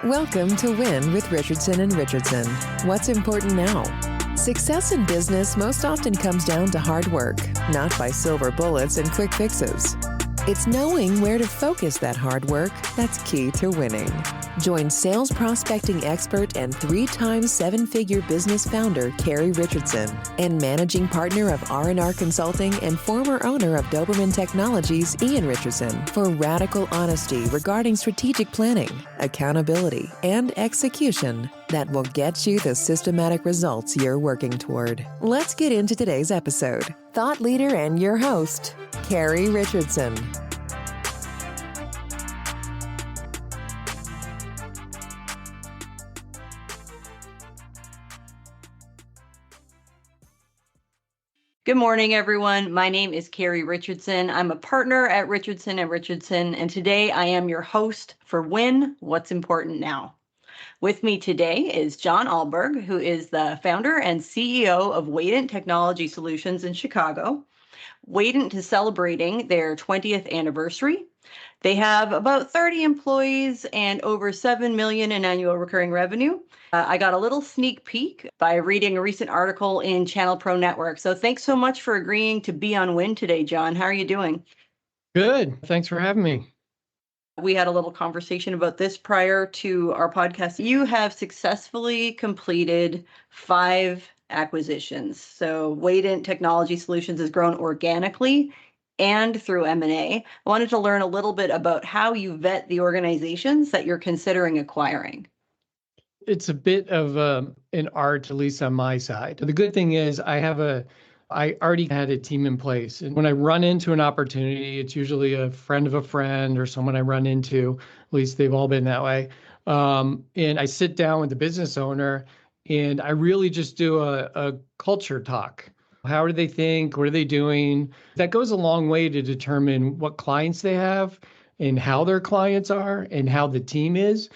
Welcome to Win with Richardson and Richardson. What's important now? Success in business most often comes down to hard work, not by silver bullets and quick fixes. It's knowing where to focus that hard work that's key to winning. Join sales prospecting expert and 3-time seven-figure business founder Carrie Richardson and managing partner of R&R Consulting and former owner of Doberman Technologies, Ian Richardson, for radical honesty regarding strategic planning, accountability, and execution that will get you the systematic results you're working toward. Let's get into today's episode. Thought leader and your host, Carrie Richardson. Good morning, everyone. My name is Carrie Richardson. I'm a partner at Richardson & Richardson, and today I am your host for Win, What's Important Now. With me today is John Ahlberg, who is the founder and CEO of Waident Technology Solutions in Chicago. Waident is celebrating their 20th anniversary. They have about 30 employees and over $7 million in annual recurring revenue. I got a little sneak peek by reading a recent article in Channel Pro Network. So thanks so much for agreeing to be on Win today, John. How are you doing? Good. Thanks for having me. We had a little conversation about this prior to our podcast. You have successfully completed 5 acquisitions. So Waident Technology Solutions has grown organically and through M&A. I wanted to learn a little bit about how you vet the organizations that you're considering acquiring. It's a bit of an art, at least on my side. The good thing is I already had a team in place. And when I run into an opportunity, it's usually a friend of a friend or someone I run into, at least they've all been that way. And I sit down with the business owner and I really just do a culture talk. How do they think? What are they doing? That goes a long way to determine what clients they have and how their clients are and how the team is.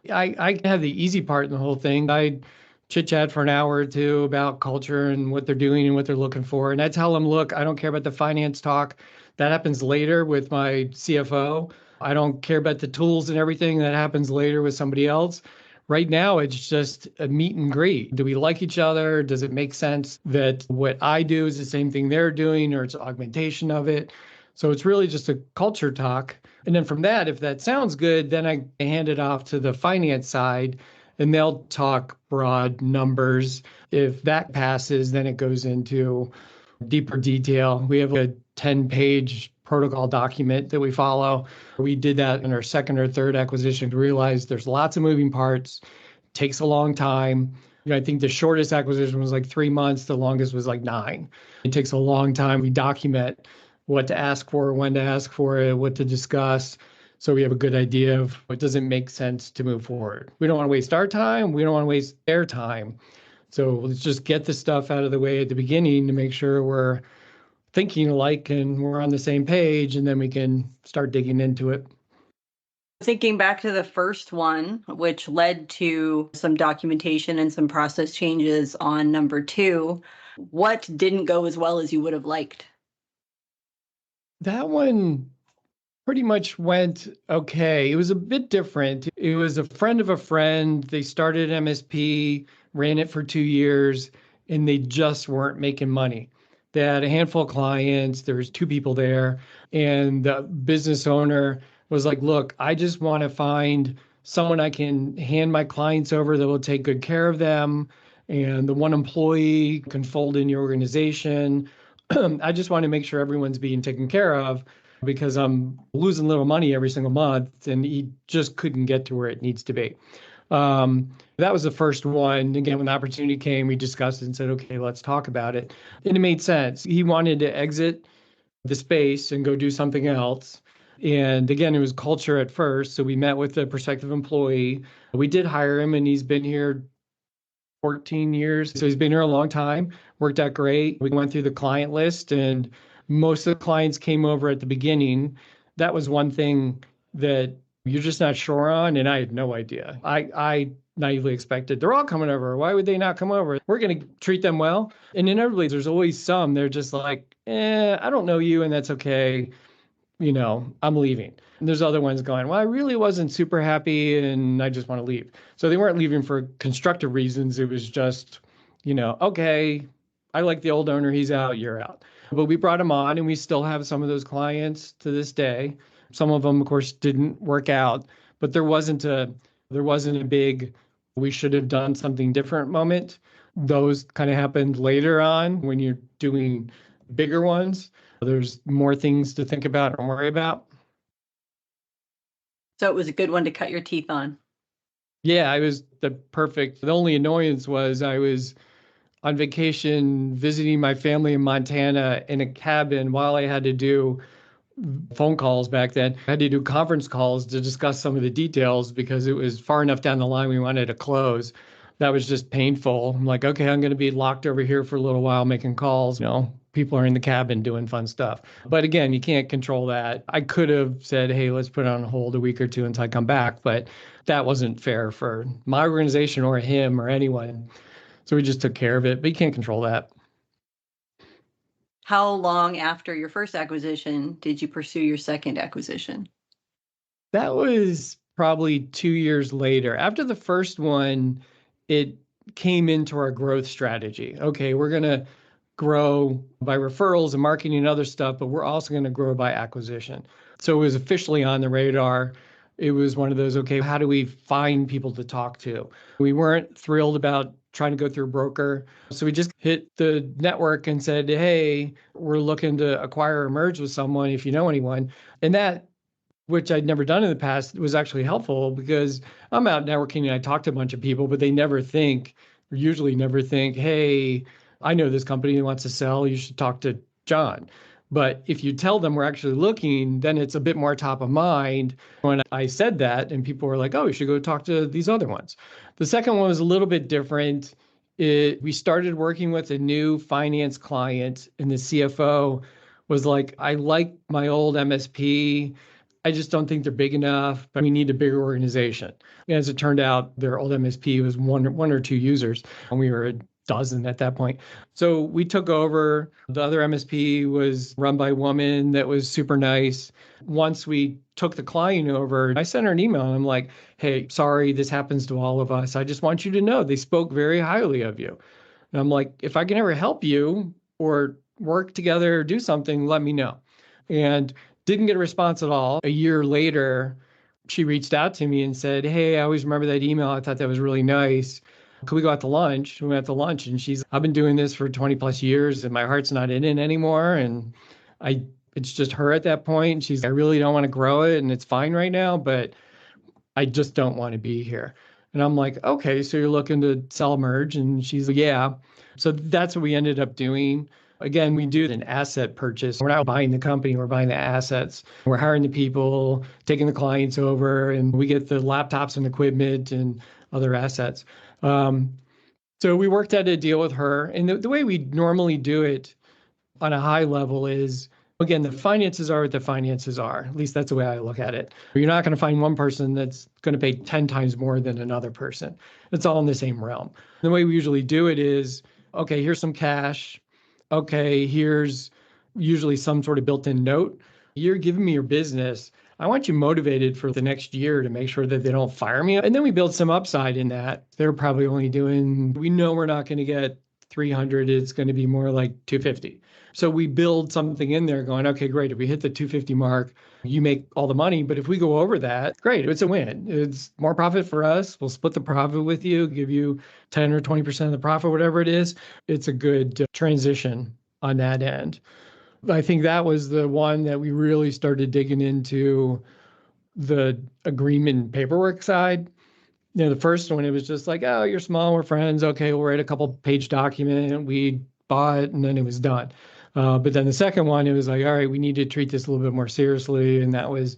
I have the easy part in the whole thing. I chit chat for an hour or two about culture and what they're doing and what they're looking for. And I tell them, look, I don't care about the finance talk. That happens later with my CFO. I don't care about the tools and everything. That happens later with somebody else. Right now, it's just a meet and greet. Do we like each other? Does it make sense that what I do is the same thing they're doing or it's augmentation of it? So it's really just a culture talk. And then from that, if that sounds good, then I hand it off to the finance side and they'll talk broad numbers. If that passes, then it goes into deeper detail. We have a 10-page protocol document that we follow. We did that in our second or third acquisition to realize there's lots of moving parts, takes a long time. I think the shortest acquisition was like 3 months. The longest was like 9. It takes a long time. We document what to ask for, when to ask for it, what to discuss. So we have a good idea of what doesn't make sense to move forward. We don't want to waste our time. We don't want to waste their time. So let's just get the stuff out of the way at the beginning to make sure we're thinking alike and we're on the same page, and then we can start digging into it. Thinking back to the first one, which led to some documentation and some process changes on number 2, what didn't go as well as you would have liked? That one pretty much went okay. It was a bit different. It was a friend of a friend. They started MSP, ran it for 2 years, and they just weren't making money. They had a handful of clients. There was 2 people there. And the business owner was like, look, I just want to find someone I can hand my clients over that will take good care of them. And the one employee can fold in your organization. I just want to make sure everyone's being taken care of because I'm losing little money every single month. And he just couldn't get to where it needs to be. That was the first one. Again, when the opportunity came, we discussed it and said, okay, let's talk about it. And it made sense. He wanted to exit the space and go do something else. And again, it was culture at first. So we met with the prospective employee. We did hire him and he's been here 14 years. So he's been here a long time, worked out great. We went through the client list and most of the clients came over at the beginning. That was one thing that you're just not sure on. And I had no idea. I naively expected they're all coming over. Why would they not come over? We're going to treat them well. And inevitably, there's always some. They're just like, I don't know you, and that's okay. I'm leaving. And there's other ones going, well, I really wasn't super happy and I just want to leave. So they weren't leaving for constructive reasons. It was just, okay, I like the old owner. He's out, you're out. But we brought him on and we still have some of those clients to this day. Some of them, of course, didn't work out, but there wasn't a big, we should have done something different moment. Those kind of happened later on when you're doing bigger ones. There's more things to think about and worry about. So it was a good one to cut your teeth on. Yeah, the only annoyance was I was on vacation visiting my family in Montana in a cabin while I had to do phone calls back then. I had to do conference calls to discuss some of the details because it was far enough down the line we wanted to close. That was just painful. I'm like, okay, I'm going to be locked over here for a little while making calls. People are in the cabin doing fun stuff. But again, you can't control that. I could have said, hey, let's put it on hold a week or two until I come back. But that wasn't fair for my organization or him or anyone. So we just took care of it. But you can't control that. How long after your first acquisition did you pursue your second acquisition? That was probably 2 years later. After the first one, it came into our growth strategy. Okay, we're going to grow by referrals and marketing and other stuff, but we're also going to grow by acquisition. So it was officially on the radar. It was one of those, okay, how do we find people to talk to? We weren't thrilled about trying to go through a broker. So we just hit the network and said, hey, we're looking to acquire or merge with someone if you know anyone. And that, which I'd never done in the past, was actually helpful because I'm out networking and I talk to a bunch of people, but they usually never think, hey, I know this company that wants to sell, you should talk to John. But if you tell them we're actually looking, then it's a bit more top of mind. When I said that, and people were like, oh, you should go talk to these other ones. The second one was a little bit different. We started working with a new finance client, and the CFO was like, I like my old MSP. I just don't think they're big enough, but we need a bigger organization. And as it turned out, their old MSP was one or two users, and we were a dozen at that point. So we took over. The other MSP was run by a woman that was super nice. Once we took the client over, I sent her an email and I'm like, hey, sorry, this happens to all of us. I just want you to know they spoke very highly of you. And I'm like, if I can ever help you or work together or do something, let me know. And didn't get a response at all. A year later, she reached out to me and said, hey, I always remember that email. I thought that was really nice. Could we go out to lunch? We went out to lunch and I've been doing this for 20 plus years and my heart's not in it anymore. And it's just her at that point. I really don't want to grow it and it's fine right now, but I just don't want to be here. And I'm like, okay, so you're looking to sell merge? And she's like, yeah. So that's what we ended up doing. Again, we do an asset purchase. We're not buying the company, we're buying the assets. We're hiring the people, taking the clients over, and we get the laptops and equipment and other assets. So we worked out a deal with her. And the way we normally do it on a high level is, again, the finances are what the finances are. At least that's the way I look at it. You're not going to find one person that's going to pay 10 times more than another person. It's all in the same realm. The way we usually do it is, okay, here's some cash. Okay, here's usually some sort of built-in note. You're giving me your business. I want you motivated for the next year to make sure that they don't fire me. And then we build some upside in that. They're probably only we know we're not going to get 300. It's going to be more like 250. So we build something in there going, okay, great. If we hit the 250 mark, you make all the money. But if we go over that, great. It's a win. It's more profit for us. We'll split the profit with you, give you 10 or 20% of the profit, whatever it is. It's a good transition on that end. I think that was the one that we really started digging into the agreement paperwork side. The first one, it was just like, oh, you're small, we're friends. Okay, we'll write a couple page document. We bought it and then it was done. But then the second one, it was like, all right, we need to treat this a little bit more seriously. And that was,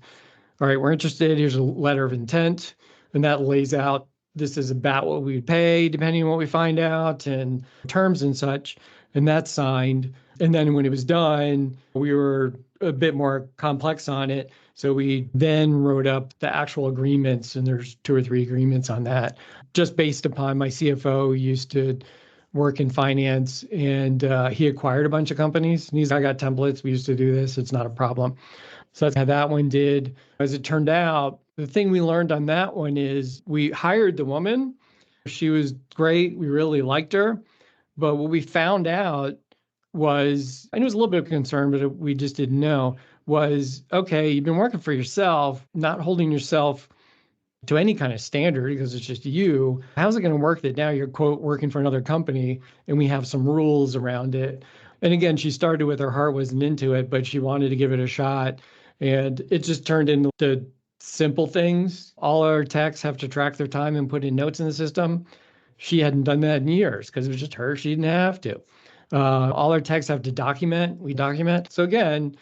all right, we're interested. Here's a letter of intent. And that lays out, this is about what we would pay, depending on what we find out and terms and such. And that's signed. And then when it was done, we were a bit more complex on it. So we then wrote up the actual agreements, and there's 2 or 3 agreements on that, just based upon my CFO who used to work in finance, and he acquired a bunch of companies. And I got templates. We used to do this. It's not a problem. So that's how that one did. As it turned out, the thing we learned on that one is we hired the woman. She was great. We really liked her. But what we found out was, and it was a little bit of concern, but we just didn't know, was, okay, you've been working for yourself, not holding yourself to any kind of standard because it's just you. How's it going to work that now you're, quote, working for another company and we have some rules around it? And again, she started with her heart wasn't into it, but she wanted to give it a shot. And it just turned into simple things. All our techs have to track their time and put in notes in the system. She hadn't done that in years because it was just her. She didn't have to. All our techs have to document. We document. So again,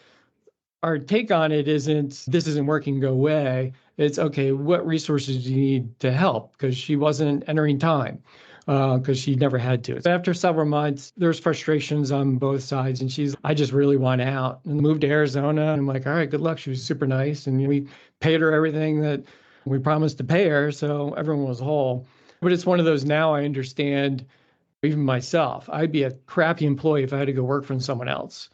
our take on it isn't, this isn't working, go away. It's, okay, what resources do you need to help? Because she wasn't entering time because she never had to. So after several months, there's frustrations on both sides. And I just really want out and moved to Arizona. And I'm like, all right, good luck. She was super nice. And we paid her everything that we promised to pay her. So everyone was whole. But it's one of those, now I understand, even myself, I'd be a crappy employee if I had to go work for someone else.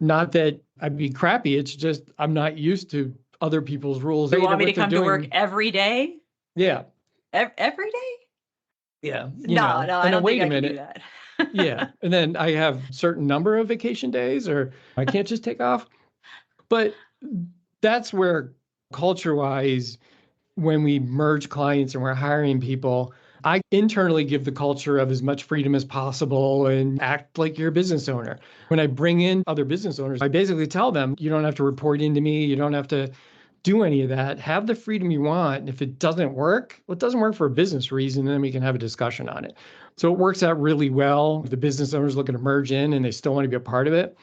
Not that I'd be crappy. It's just I'm not used to other people's rules. You want me to come to work every day? Yeah. Every day? Yeah. No, I don't think I can do that. Yeah. And then I have certain number of vacation days or I can't just take off. But that's where culture-wise, when we merge clients and we're hiring people, I internally give the culture of as much freedom as possible and act like you're a business owner. When I bring in other business owners, I basically tell them, you don't have to report into me. You don't have to do any of that. Have the freedom you want. And if it doesn't work, well, it doesn't work for a business reason, then we can have a discussion on it. So it works out really well. If the business owners looking to merge in and they still want to be a part of it.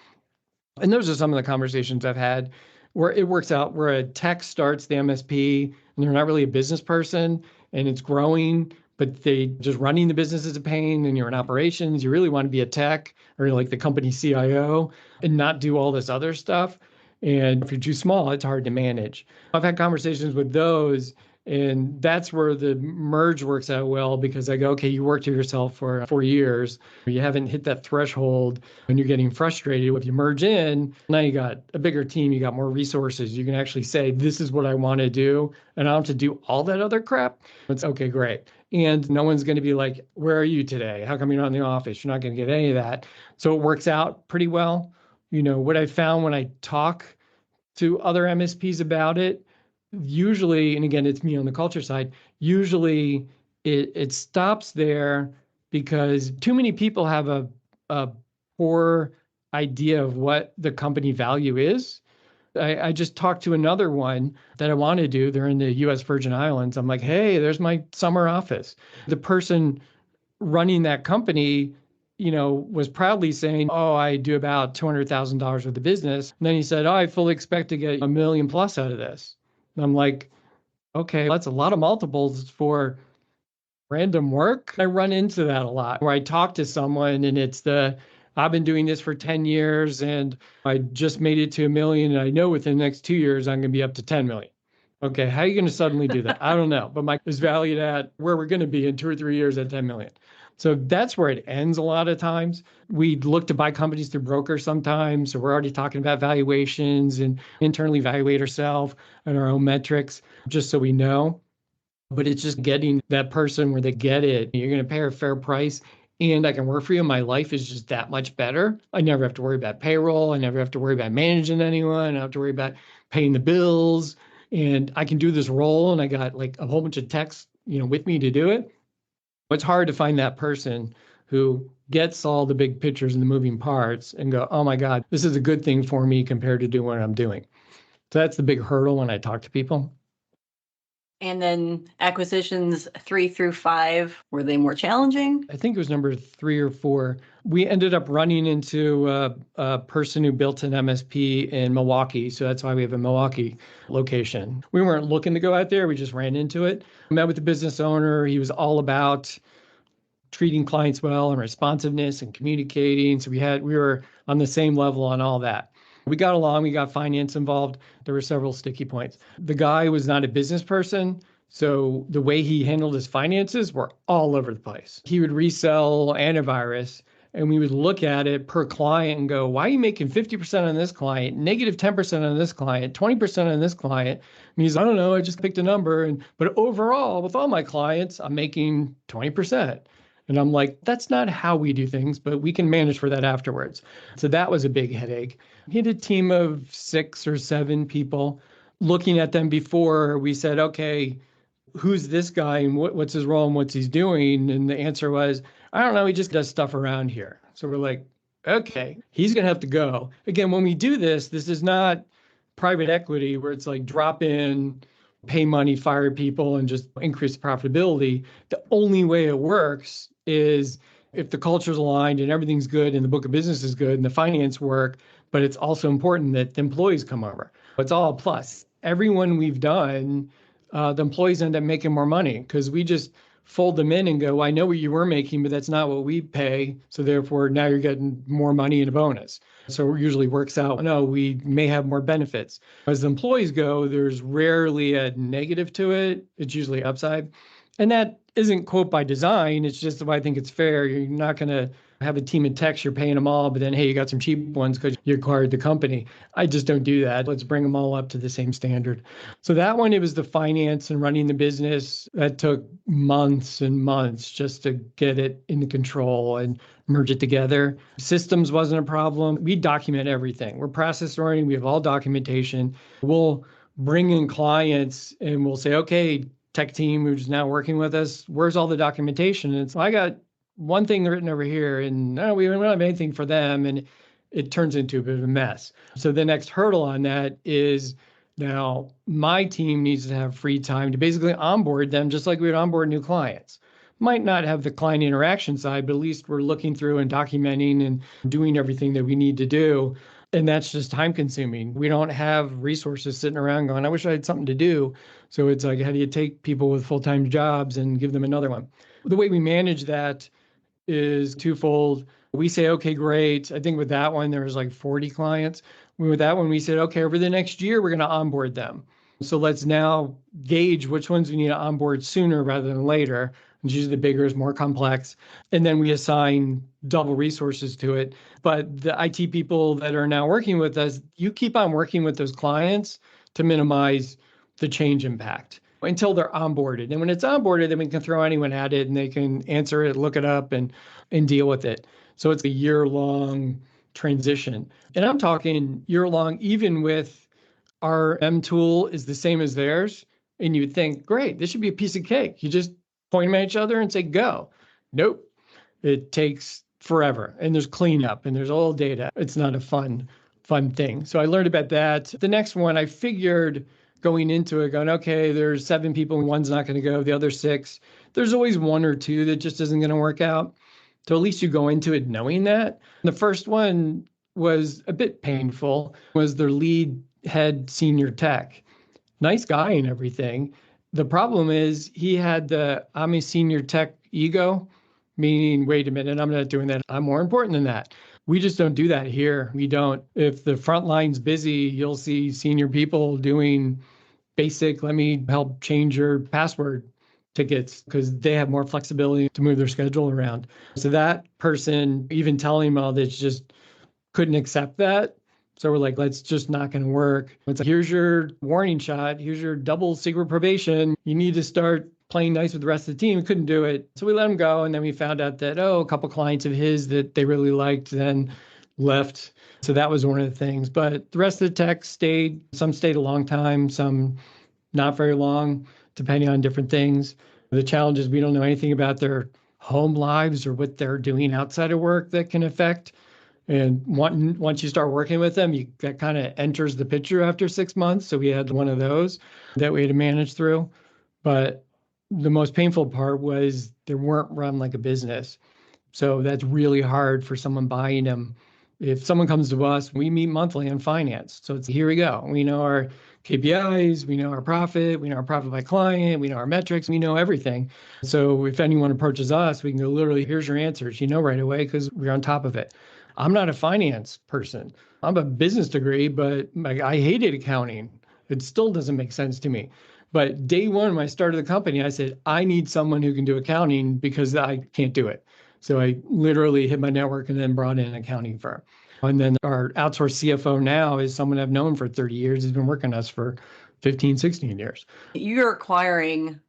And those are some of the conversations I've had where it works out, where a tech starts the MSP and they're not really a business person and it's growing, but they just running the business is a pain and you're in operations. You really want to be a tech or like the company CIO and not do all this other stuff. And if you're too small, it's hard to manage. I've had conversations with those, and that's where the merge works out well, because I go, okay, you worked for yourself for 4 years. You haven't hit that threshold and you're getting frustrated. If you merge in, now you got a bigger team, you got more resources. You can actually say, this is what I want to do, and I don't have to do all that other crap. It's okay, great. And no one's going to be like, where are you today? How come you're not in the office? You're not going to get any of that. So it works out pretty well. You know, what I found when I talk to other MSPs about it, usually, and again, it's me on the culture side, usually it stops there because too many people have a poor idea of what the company value is. I just talked to another one that I want to do. They're in the U.S. Virgin Islands. I'm like, hey, there's my summer office. The person running that company, you know, was proudly saying, oh, I do about $200,000 worth of business. And then he said, oh, I fully expect to get $1 million plus out of this. And I'm like, okay, that's a lot of multiples for random work. I run into that a lot where I talk to someone and I've been doing this for 10 years and I just made it to $1 million. And I know within the next 2 years, I'm going to be up to 10 million. Okay, how are you going to suddenly do that? I don't know. But Mike is valued at where we're going to be in 2 or 3 years at 10 million. So that's where it ends a lot of times. We look to buy companies through brokers sometimes. So we're already talking about valuations and internally evaluate ourselves and our own metrics, just so we know. But it's just getting that person where they get it. You're going to pay a fair price and I can work for you. My life is just that much better. I never have to worry about payroll. I never have to worry about managing anyone. I don't have to worry about paying the bills. And I can do this role and I got like a whole bunch of techs, you know, with me to do it. It's hard to find that person who gets all the big pictures and the moving parts and go, oh my God, this is a good thing for me compared to doing what I'm doing. So that's the big hurdle when I talk to people. And then acquisitions 3 through 5, were they more challenging? I think it was number 3 or 4. We ended up running into a person who built an MSP in Milwaukee. So that's why we have a Milwaukee location. We weren't looking to go out there. We just ran into it. I met with the business owner. He was all about treating clients well and responsiveness and communicating. So we were on the same level on all that. We got along, we got finance involved. There were several sticky points. The guy was not a business person, so the way he handled his finances were all over the place. He would resell antivirus And we would look at it per client and go, why are you making 50% on this client, negative 10% on this client, 20% on this client? And he's, I don't know, I just picked a number. But overall, with all my clients, I'm making 20%. And I'm like, that's not how we do things, but we can manage for that afterwards. So that was a big headache. He had a team of 6 or 7 people. Looking at them before, we said, okay, who's this guy and what's his role and what's he's doing? And the answer was, I don't know, he just does stuff around here. So we're like, okay, he's going to have to go. Again, when we do this, this is not private equity where it's like drop in, pay money, fire people, and just increase profitability. The only way it works is if the culture's aligned and everything's good and the book of business is good and the finance work, but it's also important that the employees come over. It's all a plus. Everyone we've done, the employees end up making more money because we just fold them in and go, I know what you were making, but that's not what we pay. So therefore, now you're getting more money in a bonus. So it usually works out. No, we may have more benefits. As the employees go, there's rarely a negative to it. It's usually upside. And that isn't quote by design. It's just the way I think it's fair. You're not going to have a team of techs, you're paying them all, but then, hey, you got some cheap ones because you acquired the company. I just don't do that. Let's bring them all up to the same standard. So that one, it was the finance and running the business. That took months and months just to get it into control and merge it together. Systems wasn't a problem. We document everything. We're process oriented. We have all documentation. We'll bring in clients and we'll say, okay, tech team who's now working with us, where's all the documentation? And so I got one thing written over here and no, we don't have anything for them. And it turns into a bit of a mess. So the next hurdle on that is now my team needs to have free time to basically onboard them just like we would onboard new clients. Might not have the client interaction side, but at least we're looking through and documenting and doing everything that we need to do. And that's just time consuming. We don't have resources sitting around going, I wish I had something to do. So it's like, how do you take people with full-time jobs and give them another one? The way we manage that is twofold. We say, okay, great. I think with that one, there was like 40 clients. With that one, we said, okay, over the next year, we're going to onboard them. So let's now gauge which ones we need to onboard sooner rather than later. It's usually the bigger is more complex. And then we assign double resources to it. But the IT people that are now working with us, you keep on working with those clients to minimize the change impact until they're onboarded. And when it's onboarded, then we can throw anyone at it and they can answer it, look it up and deal with it. So it's a year-long transition. And I'm talking year-long, even with our M tool is the same as theirs. And you would think, great, this should be a piece of cake. You just point them at each other and say, go. Nope. It takes forever. And there's cleanup and there's all data. It's not a fun thing. So I learned about that. The next one, I figured going into it, going, okay, there's 7 people and one's not going to go, the other 6. There's always 1 or 2 that just isn't going to work out. So at least you go into it knowing that. The first one was a bit painful, was their lead head senior tech. Nice guy and everything. The problem is he had the I'm a senior tech ego, meaning, wait a minute, I'm not doing that. I'm more important than that. We just don't do that here. We don't. If the front line's busy, you'll see senior people doing basic, let me help change your password tickets because they have more flexibility to move their schedule around. So that person, even telling them all this, just couldn't accept that. So we're like, let's just not going to work. It's like, here's your warning shot. Here's your double secret probation. You need to start playing nice with the rest of the team. Couldn't do it. So we let him go. And then we found out that, a couple clients of his that they really liked then left. So that was one of the things. But the rest of the tech stayed. Some stayed a long time, some not very long, depending on different things. The challenge is we don't know anything about their home lives or what they're doing outside of work that can affect. And once you start working with them, that kind of enters the picture after 6 months. So we had one of those that we had to manage through. But the most painful part was they weren't run like a business. So that's really hard for someone buying them. If someone comes to us, we meet monthly on finance. So it's here we go. We know our KPIs, we know our profit by client, we know our metrics, we know everything. So if anyone approaches us, we can go literally, here's your answers, right away because we're on top of it. I'm not a finance person. I'm a business degree, but I hated accounting. It still doesn't make sense to me. But day one, when I started the company, I said, I need someone who can do accounting because I can't do it. So I literally hit my network and then brought in an accounting firm. And then our outsourced CFO now is someone I've known for 30 years. He's been working us for 15, 16 years. You're acquiring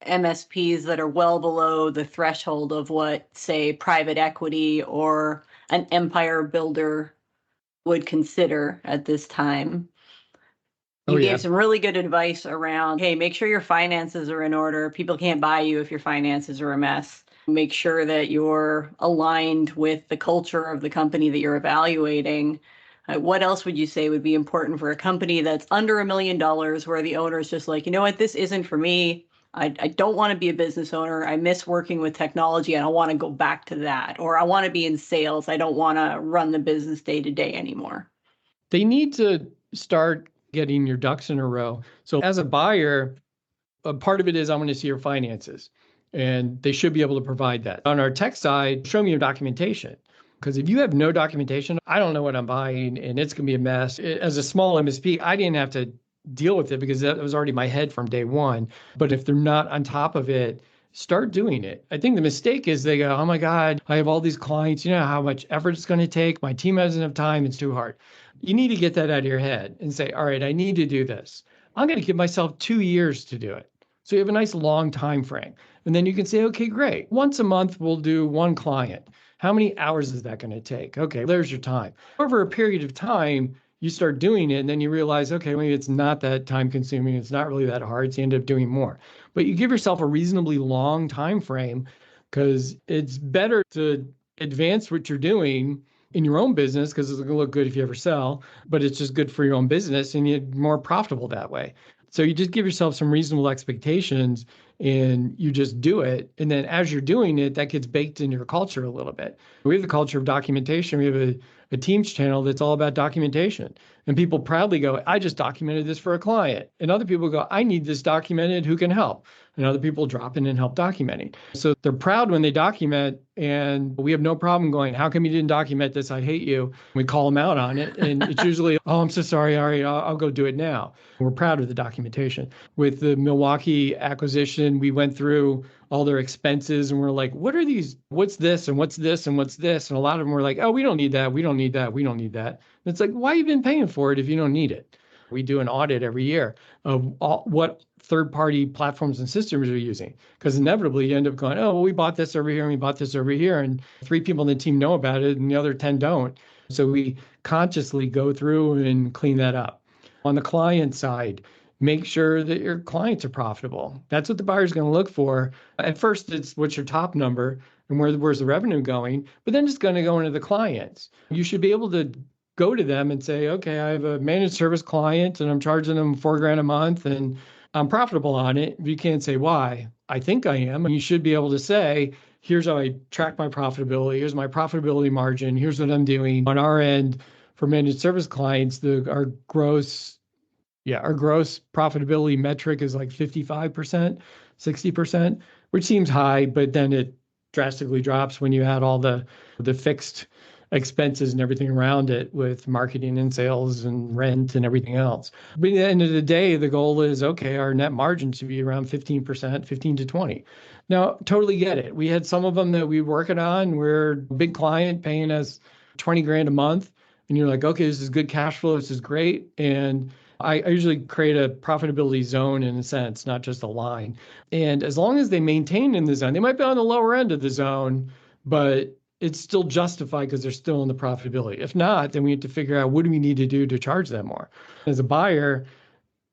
MSPs that are well below the threshold of what, say, private equity or an empire builder would consider at this time. You gave some really good advice around, hey, make sure your finances are in order. People can't buy you if your finances are a mess. Make sure that you're aligned with the culture of the company that you're evaluating. What else would you say would be important for a company that's under $1 million, where the owner is just like, you know what, this isn't for me. I don't want to be a business owner. I miss working with technology. I don't want to go back to that. Or I want to be in sales. I don't want to run the business day to day anymore. They need to start getting your ducks in a row. So as a buyer, a part of it is I want to see your finances, and they should be able to provide that. On our tech side, show me your documentation. Because if you have no documentation, I don't know what I'm buying, and it's going to be a mess. As a small MSP, I didn't have to deal with it because that was already my head from day one. But if they're not on top of it, start doing it. I think the mistake is they go, oh my God, I have all these clients. You know how much effort it's going to take? My team doesn't have time. It's too hard. You need to get that out of your head and say, all right, I need to do this. I'm going to give myself 2 years to do it. So you have a nice long time frame. And then you can say, okay, great. Once a month, we'll do one client. How many hours is that going to take? Okay, there's your time. Over a period of time, you start doing it, and then you realize, okay, maybe it's not that time consuming. It's not really that hard. So you end up doing more. But you give yourself a reasonably long time frame, because it's better to advance what you're doing in your own business, because it's going to look good if you ever sell, but it's just good for your own business and you're more profitable that way. So you just give yourself some reasonable expectations and you just do it. And then as you're doing it, that gets baked into your culture a little bit. We have the culture of documentation. We have a Teams channel that's all about documentation. And people proudly go, I just documented this for a client. And other people go, I need this documented. Who can help? And other people drop in and help documenting. So they're proud when they document, and we have no problem going, how come you didn't document this? I hate you. We call them out on it. And it's usually, oh, I'm so sorry. All right, I'll go do it now. We're proud of the documentation. With the Milwaukee acquisition, we went through all their expenses and we're like, what are these? What's this? And what's this? And what's this? And a lot of them were like, oh, we don't need that. We don't need that. We don't need that. And it's like, why have you been paying for it if you don't need it? We do an audit every year of what third-party platforms and systems are using, because inevitably you end up going, oh, well, we bought this over here and we bought this over here, and 3 people in the team know about it and the other 10 don't. So we consciously go through and clean that up. On the client side, make sure that your clients are profitable. That's what the buyer's going to look for. At first, it's what's your top number and where's the revenue going, but then it's going to go into the clients. You should be able to go to them and say, okay, I have a managed service client and I'm charging them $4,000 a month and I'm profitable on it. You can't say why. I think I am. You should be able to say, here's how I track my profitability. Here's my profitability margin. Here's what I'm doing on our end for managed service clients. Our gross profitability metric is like 55%, 60%, which seems high, but then it drastically drops when you add all the fixed expenses and everything around it with marketing and sales and rent and everything else. But at the end of the day, the goal is, okay, our net margin should be around 15%, 15 to 20. Now, totally get it. We had some of them that we were working on. We're a big client paying us $20,000 a month. And you're like, okay, this is good cash flow. This is great. And I usually create a profitability zone in a sense, not just a line. And as long as they maintain in the zone, they might be on the lower end of the zone, but it's still justified because they're still in the profitability. If not, then we have to figure out what do we need to do to charge them more. As a buyer,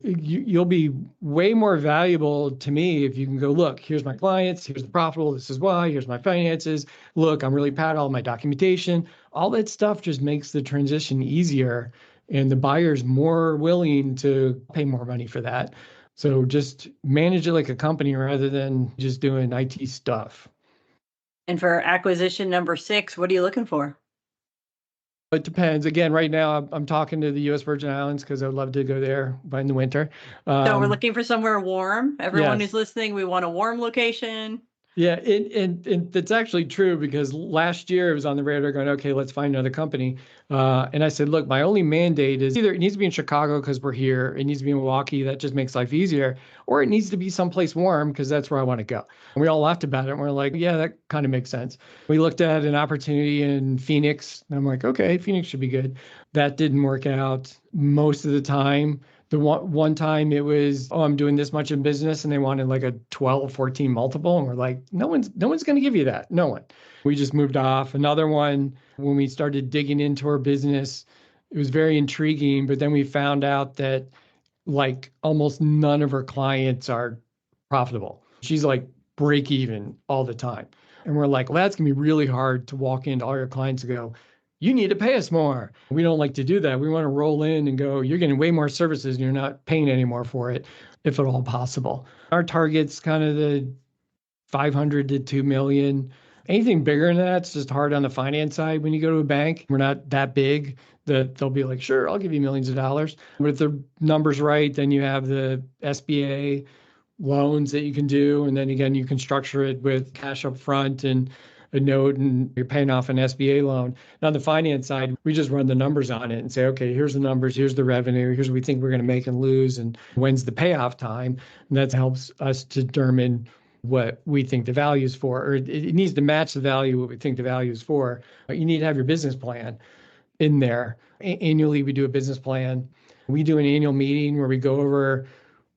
you'll be way more valuable to me if you can go, look, here's my clients, here's the profitable, this is why, here's my finances. Look, I'm really proud of all my documentation. All that stuff just makes the transition easier, and the buyer's more willing to pay more money for that. So just manage it like a company rather than just doing IT stuff. And for acquisition number 6, what are you looking for? It depends. Again, right now I'm talking to the U.S. Virgin Islands because I'd love to go there in the winter. So we're looking for somewhere warm. Everyone yes. who's listening, we want a warm location. Yeah, and that's actually true because last year it was on the radar going, okay, let's find another company. And I said, look, my only mandate is either it needs to be in Chicago because we're here, it needs to be in Milwaukee, that just makes life easier, or it needs to be someplace warm because that's where I want to go. And we all laughed about it. And we're like, yeah, that kind of makes sense. We looked at an opportunity in Phoenix. And I'm like, okay, Phoenix should be good. That didn't work out most of the time. The one time it was, oh, I'm doing this much in business, and they wanted like a 12, 14 multiple. And we're like, no one's going to give you that. No one. We just moved off. Another one, when we started digging into our business, it was very intriguing. But then we found out that like almost none of her clients are profitable. She's like break even all the time. And we're like, well, that's going to be really hard to walk into all your clients and go, you need to pay us more. We don't like to do that. We want to roll in and go, you're getting way more services and you're not paying any more for it, if at all possible. Our target's kind of the 500 to 2 million. Anything bigger than that's just hard on the finance side. When you go to a bank, we're not that big that they'll be like, sure, I'll give you millions of dollars. But if the number's right, then you have the SBA loans that you can do. And then again, you can structure it with cash up front and a note, and you're paying off an SBA loan. Now, on the finance side, we just run the numbers on it and say, okay, here's the numbers, here's the revenue, here's what we think we're going to make and lose, and when's the payoff time. And that helps us to determine what we think the value is for, or it needs to match the value, what we think the value is for. But you need to have your business plan in there. Annually, we do a business plan. We do an annual meeting where we go over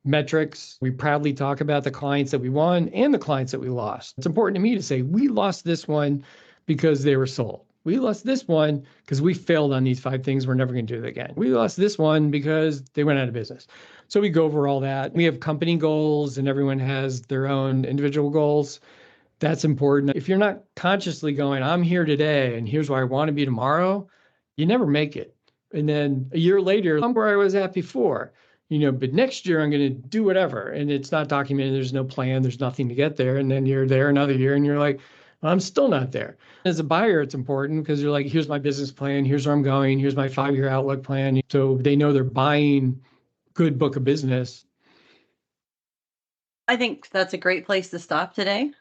metrics. We proudly talk about the clients that we won and the clients that we lost. It's important to me to say we lost this one because they were sold. We lost this one because we failed on these 5 things. We're never going to do it again. We lost this one because they went out of business. So we go over all that. We have company goals and everyone has their own individual goals. That's important. If you're not consciously going, I'm here today and here's where I want to be tomorrow, you never make it. And then a year later, I'm where I was at before. But next year I'm going to do whatever. And it's not documented. There's no plan. There's nothing to get there. And then you're there another year and you're like, well, I'm still not there. As a buyer, it's important because you're like, here's my business plan. Here's where I'm going. Here's my 5-year outlook plan. So they know they're buying good book of business. I think that's a great place to stop today.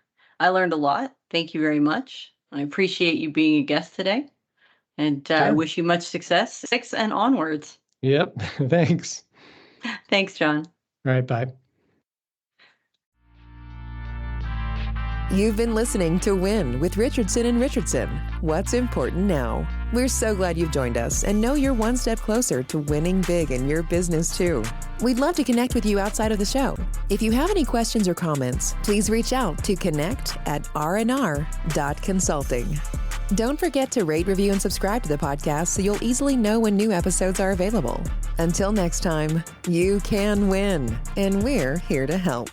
I learned a lot. Thank you very much. I appreciate you being a guest today. And I wish you much success. 6 and onwards. Yep. Thanks. Thanks, John. All right. Bye. You've been listening to Win with Richardson and Richardson. What's important now? We're so glad you've joined us and know you're one step closer to winning big in your business too. We'd love to connect with you outside of the show. If you have any questions or comments, please reach out to connect@rnr.consulting. Don't forget to rate, review, and subscribe to the podcast so you'll easily know when new episodes are available. Until next time, you can win, and we're here to help.